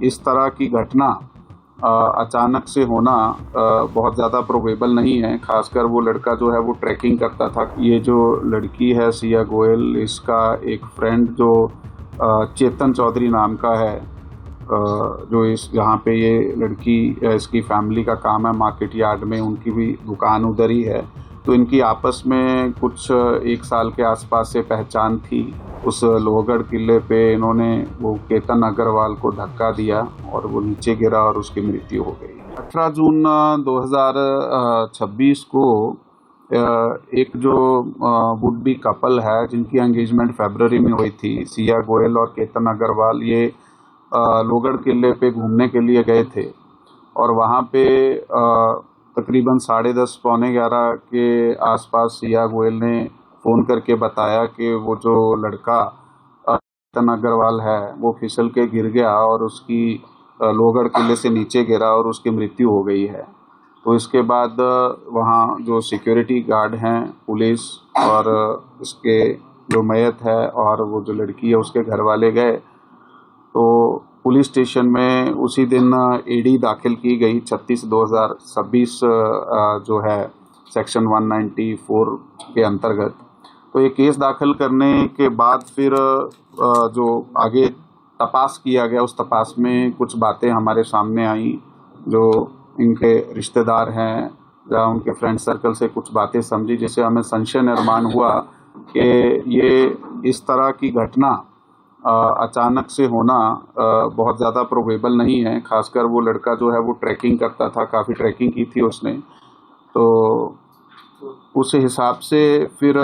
इस तरह की घटना अचानक से होना बहुत ज़्यादा प्रोबेबल नहीं है। खासकर वो लड़का जो है वो ट्रैकिंग करता था। ये जो लड़की है सिया गोयल, इसका एक फ्रेंड जो चेतन चौधरी नाम का है, जो इस यहाँ पे ये लड़की, इसकी फैमिली का काम है मार्केट यार्ड में, उनकी भी दुकान उधर ही है। तो इनकी आपस में कुछ 1 साल के आसपास से पहचान थी। उस लोहगढ़ किले पे इन्होंने वो केतन अग्रवाल को धक्का दिया और वो नीचे गिरा और उसकी मृत्यु हो गई। 18 जून 2026 को एक जो वुड बी कपल है जिनकी एंगेजमेंट फरवरी में हुई थी, सिया गोयल और केतन अग्रवाल, ये लोहगढ़ किले पे घूमने के लिए गए थे और वहाँ पे तकरीबन 10:30 पौने 11 के आसपास सिया गोयल ने फ़ोन करके बताया कि वो जो लड़का केतन अग्रवाल है वो फिसल के गिर गया और उसकी लोहगढ़ किले से नीचे गिरा और उसकी मृत्यु हो गई है। तो इसके बाद वहाँ जो सिक्योरिटी गार्ड हैं, पुलिस और उसके जो मैयत है और वो जो लड़की है उसके घर वाले गए। तो पुलिस स्टेशन में उसी दिन एडी दाखिल की गई 36/2026 जो है सेक्शन 194 के अंतर्गत। तो ये केस दाखिल करने के बाद फिर जो आगे तपास किया गया, उस तपास में कुछ बातें हमारे सामने आई। जो इनके रिश्तेदार हैं या उनके फ्रेंड सर्कल से कुछ बातें समझी, जिससे हमें संशय निर्माण हुआ कि ये इस तरह की घटना अचानक से होना बहुत ज़्यादा प्रोबेबल नहीं है। खासकर वो लड़का जो है वो ट्रैकिंग करता था, काफ़ी ट्रैकिंग की थी उसने। तो उस हिसाब से फिर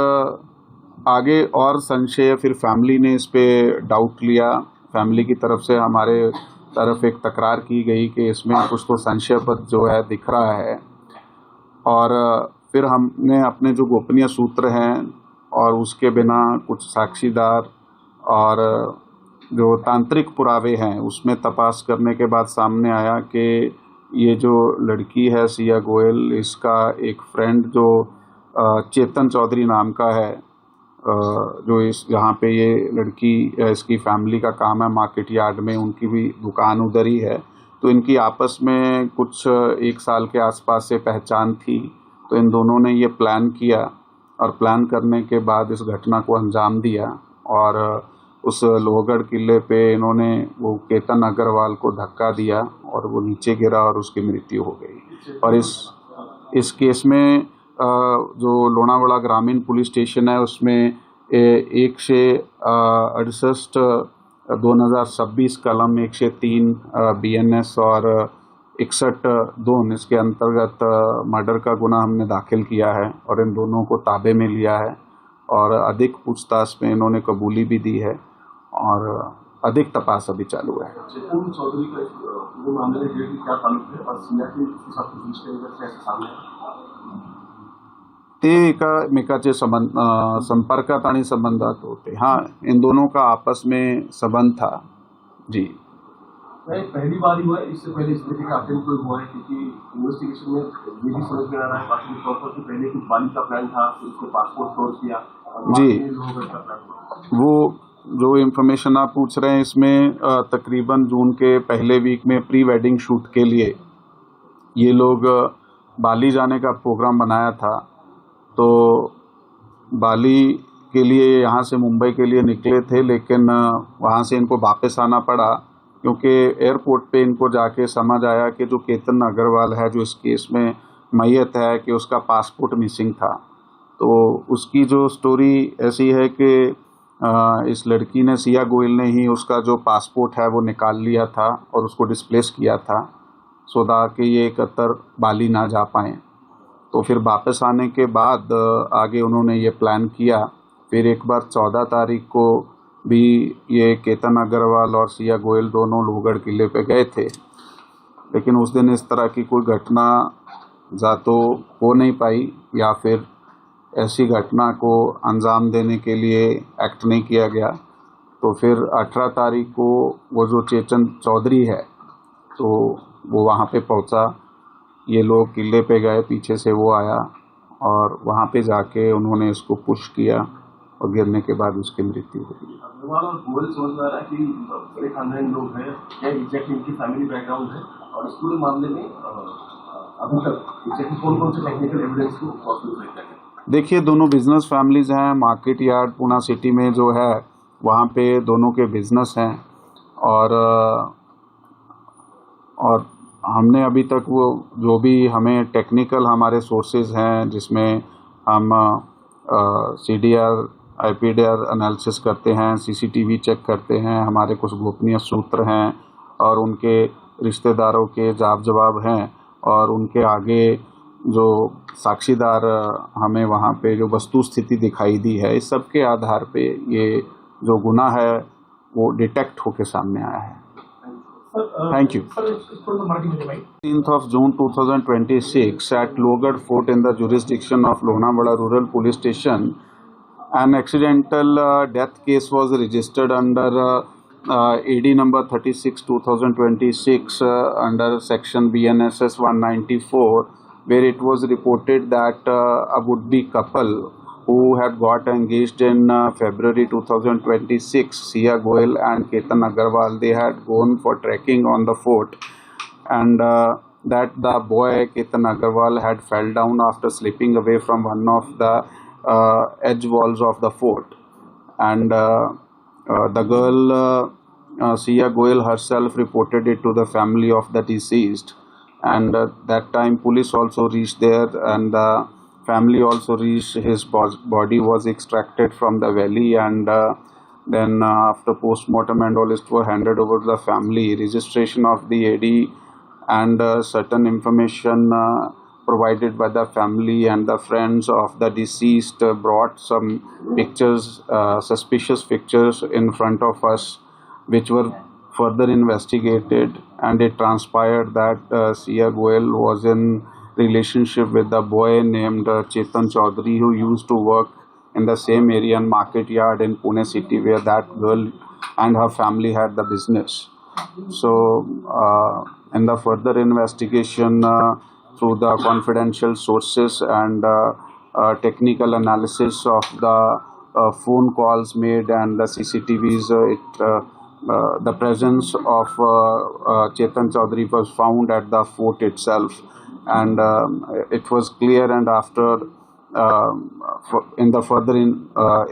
आगे और संशय, फिर फैमिली ने इस पे डाउट लिया। फैमिली की तरफ से हमारे तरफ एक तकरार की गई कि इसमें कुछ तो संशयपद जो है दिख रहा है। और फिर हमने अपने जो गोपनीय सूत्र हैं और उसके बिना कुछ साक्षीदार और जो तांत्रिक पुरावे हैं उसमें तपास करने के बाद सामने आया कि ये जो लड़की है सिया गोयल, इसका एक फ्रेंड जो चेतन चौधरी नाम का है, जो इस यहाँ पे ये लड़की, इसकी फैमिली का काम है मार्केट यार्ड में, उनकी भी दुकान उधर ही है। तो इनकी आपस में कुछ 1 साल के आसपास से पहचान थी। तो इन दोनों ने ये प्लान किया और प्लान करने के बाद इस घटना को अंजाम दिया और उस लोहगढ़ किले पे इन्होंने वो केतन अग्रवाल को धक्का दिया और वो नीचे गिरा और उसकी मृत्यु हो गई। और इस केस में जो लोनावाड़ा ग्रामीण पुलिस स्टेशन है उसमें 168/2026 कलम 103 BNS और 61(2) इसके अंतर्गत मर्डर का गुना हमने दाखिल किया है और इन दोनों को ताबे में लिया है और अधिक पूछताछ में इन्होंने कबूली भी दी है और अधिक तपास अभी चालू है। चौधरी का वो मामले में क्या ताल्लुक है और सिया के साथ कैसे सामने ते एकमेकाचे संपर्कात आणि संबंधात होते। हाँ, इन दोनों का आपस में संबंध था जी। पहली बार हुआ है, इससे पहले इस तरीके का अटेम्प्ट कोई हुआ है? क्योंकि इन्वेस्टिगेशन में ये भी समझ में आ रहा है बाकी तौर पर कि पहले कुछ बाली का प्लान था, फिर उसको पासपोर्ट फ्रॉड किया जी। वो जो इन्फॉर्मेशन आप पूछ रहे हैं इसमें तकरीबन जून के पहले वीक में प्री वेडिंग शूट के लिए ये लोग बाली जाने का प्रोग्राम बनाया था। तो बाली के लिए यहाँ से मुंबई के लिए निकले थे, लेकिन वहाँ से इनको वापस आना पड़ा क्योंकि एयरपोर्ट पे इनको जाके समझ आया कि जो केतन अग्रवाल है, जो इस केस में मैयत है, कि उसका पासपोर्ट मिसिंग था। तो उसकी जो स्टोरी ऐसी है कि इस लड़की ने, सिया गोयल ने ही उसका जो पासपोर्ट है वो निकाल लिया था और उसको डिस्प्लेस किया था सो कि ये कतर बाली ना जा पाएँ। तो फिर वापस आने के बाद आगे उन्होंने ये प्लान किया। फिर एक बार 14 तारीख को भी ये केतन अग्रवाल और सिया गोयल दोनों लोहगढ़ किले पे गए थे, लेकिन उस दिन इस तरह की कोई घटना या तो हो नहीं पाई या फिर ऐसी घटना को अंजाम देने के लिए एक्ट नहीं किया गया। तो फिर 18 तारीख को वो जो चेतन चौधरी है तो वो वहाँ पे पहुँचा। ये लोग किले पे गए, पीछे से वो आया और वहाँ पे जाके उन्होंने इसको पुश किया और गिरने के बाद उसकी मृत्यु हुई। अग्रवाल और गोयल समझ में आ रहा है कि बड़े खानदानी लोग हैं, क्या एग्जैक्टली इनकी फैमिली बैकग्राउंड है, और इस पूरे मामले में अभी तक एग्जैक्टली कौन कौन से टेक्निकल एविडेंस को पॉसिबल है? देखिए, दोनों बिजनेस फैमिलीज हैं। मार्केट यार्ड पूना सिटी में जो है वहाँ पे दोनों के बिजनेस हैं, और हमने अभी तक वो जो भी हमें टेक्निकल हमारे सोर्सेज हैं, जिसमें हम CDR IPDR एनालिसिस करते हैं, CCTV चेक करते हैं, हमारे कुछ गोपनीय सूत्र हैं और उनके रिश्तेदारों के जवाब हैं, और उनके आगे जो साक्षीदार हमें वहाँ पे जो वस्तु स्थिति दिखाई दी है, इस सब के आधार पे ये जो गुनाह है वो डिटेक्ट होके सामने आया है। Thank you. 18th of June 2026 at Lohgarh Fort in the jurisdiction of Lonavala Rural Police Station, an accidental death case was registered under AD number 36/2026 under section BNSS 194, where it was reported that a would-be couple who had got engaged in February 2026, Sia Goel and Ketan Agarwal, they had gone for trekking on the fort, and that the boy Ketan Agarwal had fell down after slipping away from one of the edge walls of the fort, and the girl Sia Goel herself reported it to the family of the deceased, and that time police also reached there, and the family also reached. His body was extracted from the valley, and then after post-mortem and all, it was handed over to the family. Registration of the AD and certain information provided by the family and the friends of the deceased brought some pictures, suspicious pictures in front of us, which were further investigated, and it transpired that Sia Goel was in relationship with the boy named Chetan Chaudhary, who used to work in the same area in market yard in Pune city, where that girl and her family had the business. So in the further investigation through the confidential sources and technical analysis of the phone calls made and the CCTVs, the presence of Chetan Chaudhary was found at the fort itself, and it was clear, and after in the further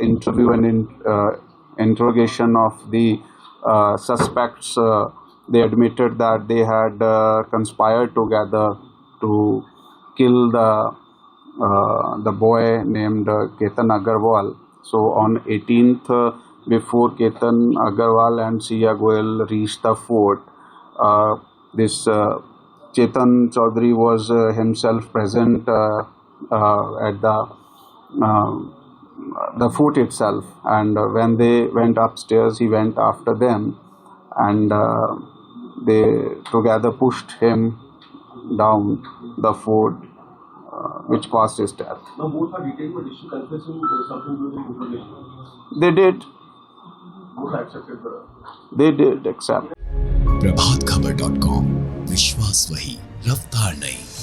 interview and interrogation of the suspects, they admitted that they had conspired together to kill the boy named Ketan Agarwal. So on 18th, before Ketan Agarwal and Sia Goel reached the fort, this Chetan Chaudhary was himself present at the fort itself, and when they went upstairs, he went after them, and they together pushed him down the fort, which caused his death. Now both are detained, but is she confessing something during interrogation? They did. Both accepted the... They did accept. प्रभातखबर.com, विश्वास वही, रफ्तार नहीं।